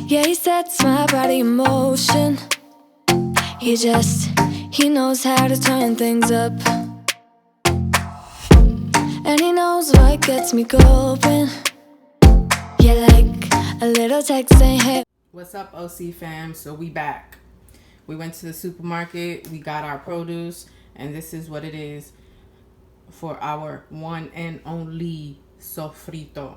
Yeah, he sets my body in motion. He knows how to turn things up. And he knows what gets me going. Yeah, like a little text saying, hey. What's up, OC fam? So we back. We went to the supermarket, we got our produce, and this is what it is for our one and only sofrito.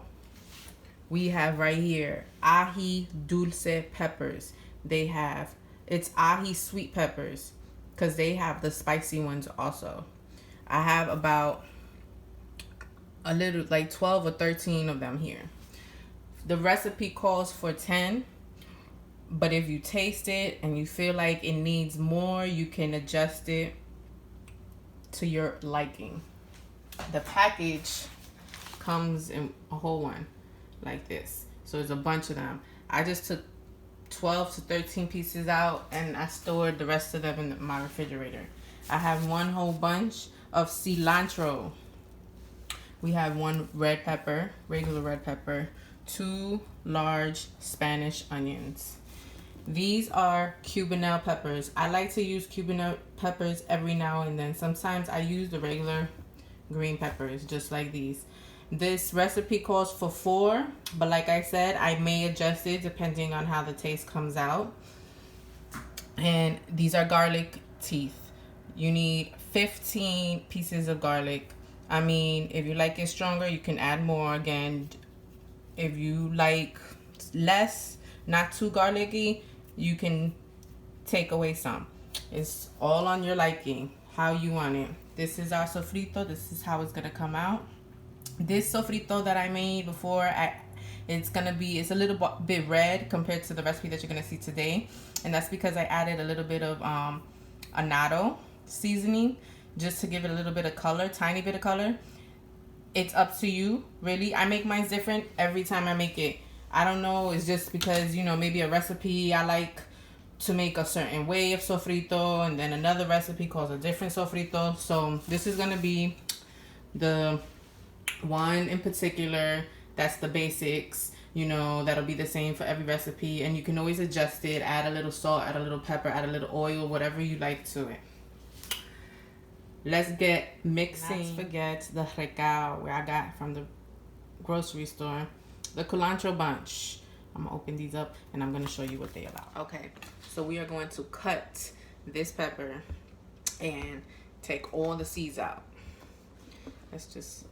We have right here ají dulce peppers. It's ají sweet peppers because they have the spicy ones also. I have about a little, like 12 or 13 of them here. The recipe calls for 10, but if you taste it and you feel like it needs more, you can adjust it to your liking. The package comes in a whole one like this, so there's a bunch of them. I just took 12 to 13 pieces out and I stored the rest of them in my refrigerator. I have one whole bunch of cilantro. We have one red pepper, regular red pepper, 2 large Spanish onions. These are cubanelle peppers. I like to use cubanelle peppers every now and then. Sometimes I use the regular green peppers, just like these. This recipe calls for 4, but like I said, I may adjust it depending on how the taste comes out. And these are garlic teeth. You need 15 pieces of garlic. I mean, if you like it stronger, you can add more. Again, if you like less, not too garlicky, you can take away some. It's all on your liking, how you want it. This is our sofrito. This is how it's gonna come out. This sofrito that I made before, it's a little bit red compared to the recipe that you're gonna see today, and that's because I added a little bit of annatto seasoning just to give it a little bit of color, tiny bit of color. It's up to you, really. I make mine different every time I make it. I don't know, it's just because, you know, maybe a recipe I like to make a certain way of sofrito, and then another recipe calls a different sofrito. So this is gonna be the one in particular that's the basics, you know, that'll be the same for every recipe, and you can always adjust it, add a little salt, add a little pepper, add a little oil, whatever you like to it. Let's get mixing. Not forget the Recao, where I got from the grocery store, the culantro bunch. I'm gonna open these up and I'm gonna show you what they about. Okay, so we are going to cut this pepper and take all the seeds out. Let's just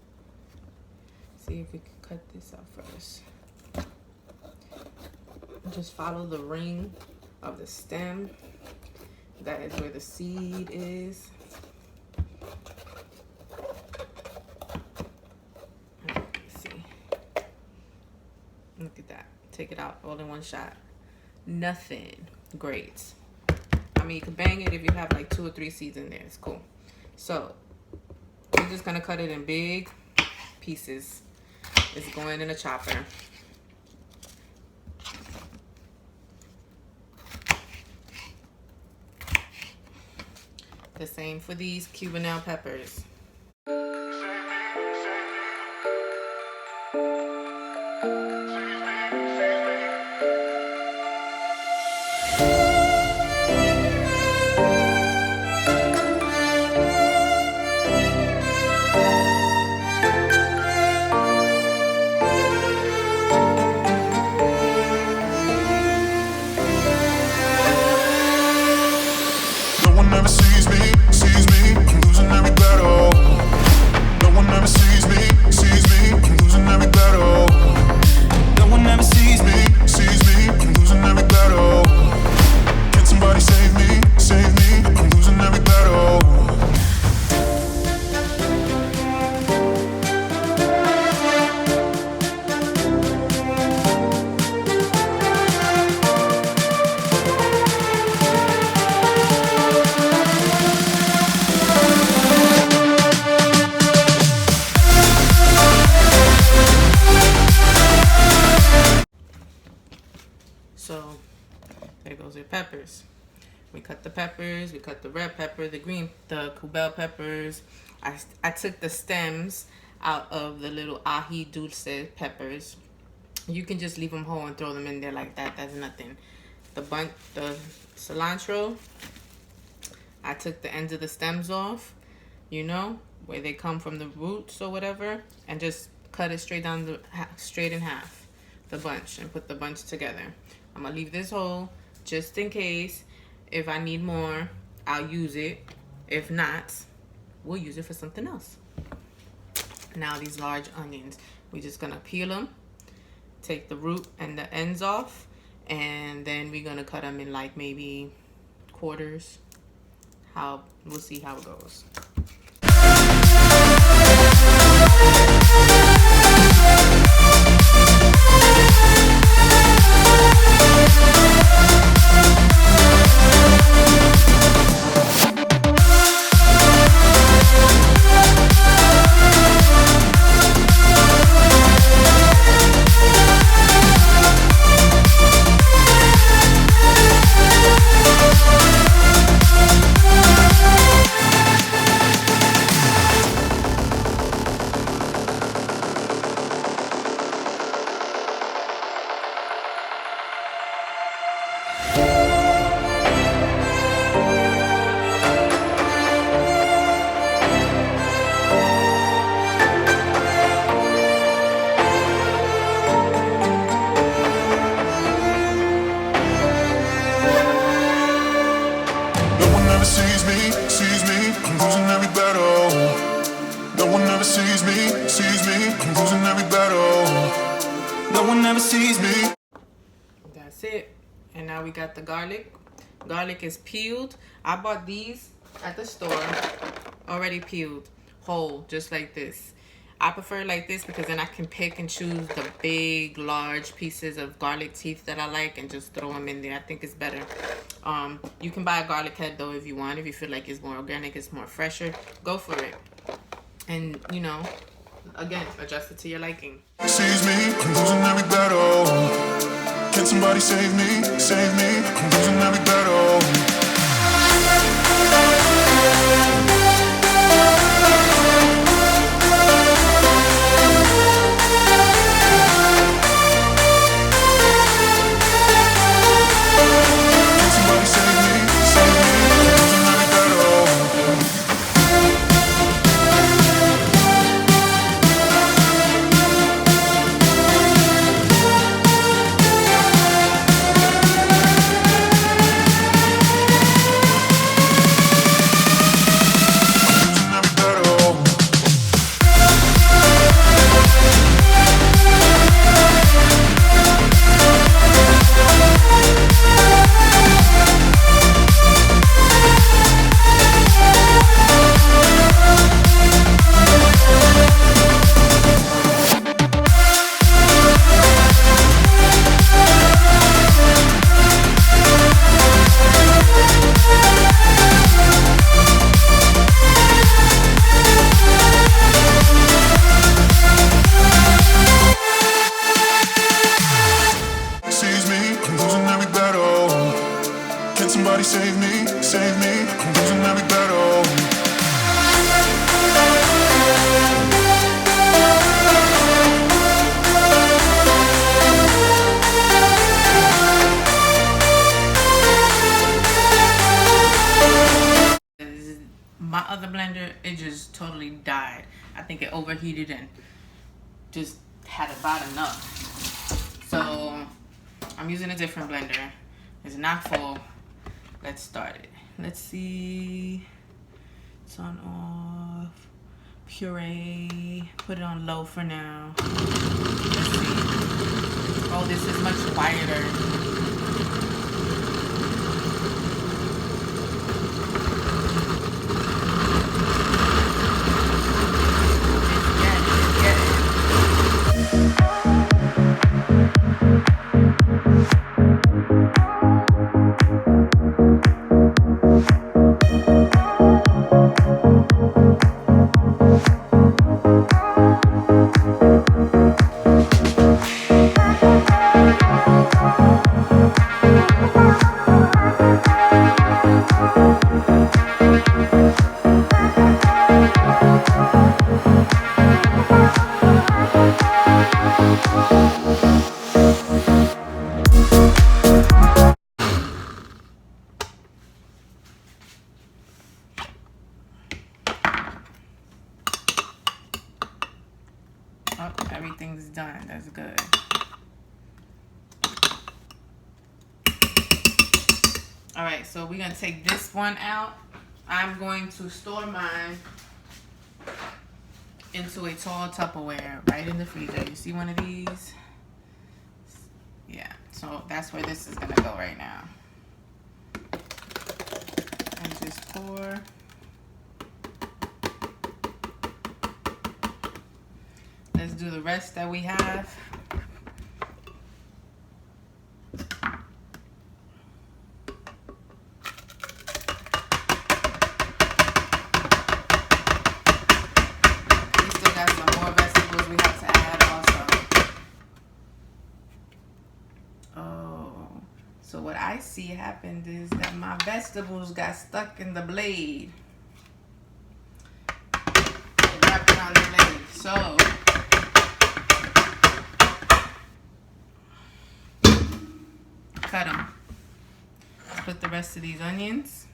see if we can cut this out first. Just follow the ring of the stem. That is where the seed is. Let's see. Look at that. Take it out all in one shot. Nothing. Great. I mean, you can bang it if you have like 2 or 3 seeds in there. It's cool. So we're just gonna cut it in big pieces. It's going in a chopper. The same for these cubanelle peppers. So there goes your peppers. We cut the peppers, we cut the red pepper, the cubanelle peppers. I took the stems out of the little ají dulce peppers. You can just leave them whole and throw them in there like that. That's nothing. The cilantro, I took the ends of the stems off, you know, where they come from the roots or whatever, and just cut it straight down straight in half, the bunch, and put the bunch together. I'm gonna leave this whole just in case. If I need more, I'll use it. If not, we'll use it for something else. Now these large onions, we're just gonna peel them, take the root and the ends off, and then we're gonna cut them in like maybe quarters. We'll see how it goes. That's it. And now we got the garlic. Garlic is peeled. I bought these at the store already peeled whole, just like this. I prefer like this because then I can pick and choose the big, large pieces of garlic teeth that I like and just throw them in there. I think it's better. You can buy a garlic head though if you want. If you feel like it's more organic, it's more fresher, go for it. And you know, again, adjust it to your liking. Sees me, I'm losing every battle. Can somebody save me? Save me, I'm losing every battle. Save me, save me, I'm losing every battle. My other blender, it just totally died. I think it overheated and just had about enough. So I'm using a different blender. It's not full. Let's start it. Let's see. Turn off. Puree. Put it on low for now. Let's see. Oh, this is much quieter. All right, so we're gonna take this one out. I'm going to store mine into a tall Tupperware right in the freezer. You see one of these? Yeah, so that's where this is gonna go right now. And just pour. Let's do the rest that we have. Got some more vegetables we have to add also. Oh, so what I see happened is that my vegetables got stuck in the blade. It wrapped around the blade. So cut them. Let's put the rest of these onions.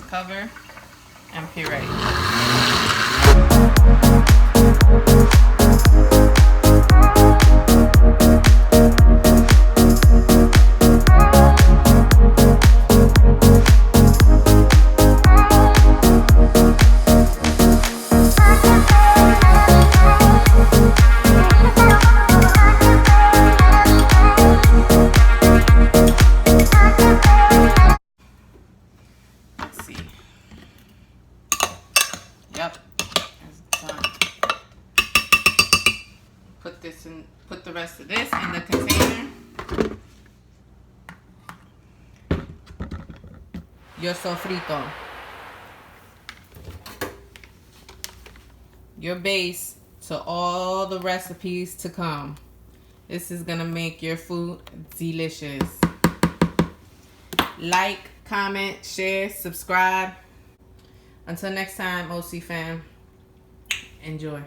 Cover and puree. Yep, it's done. Put the rest of this in the container. Your sofrito. Your base to all the recipes to come. This is gonna make your food delicious. Like, comment, share, subscribe. Until next time, OC fam, enjoy.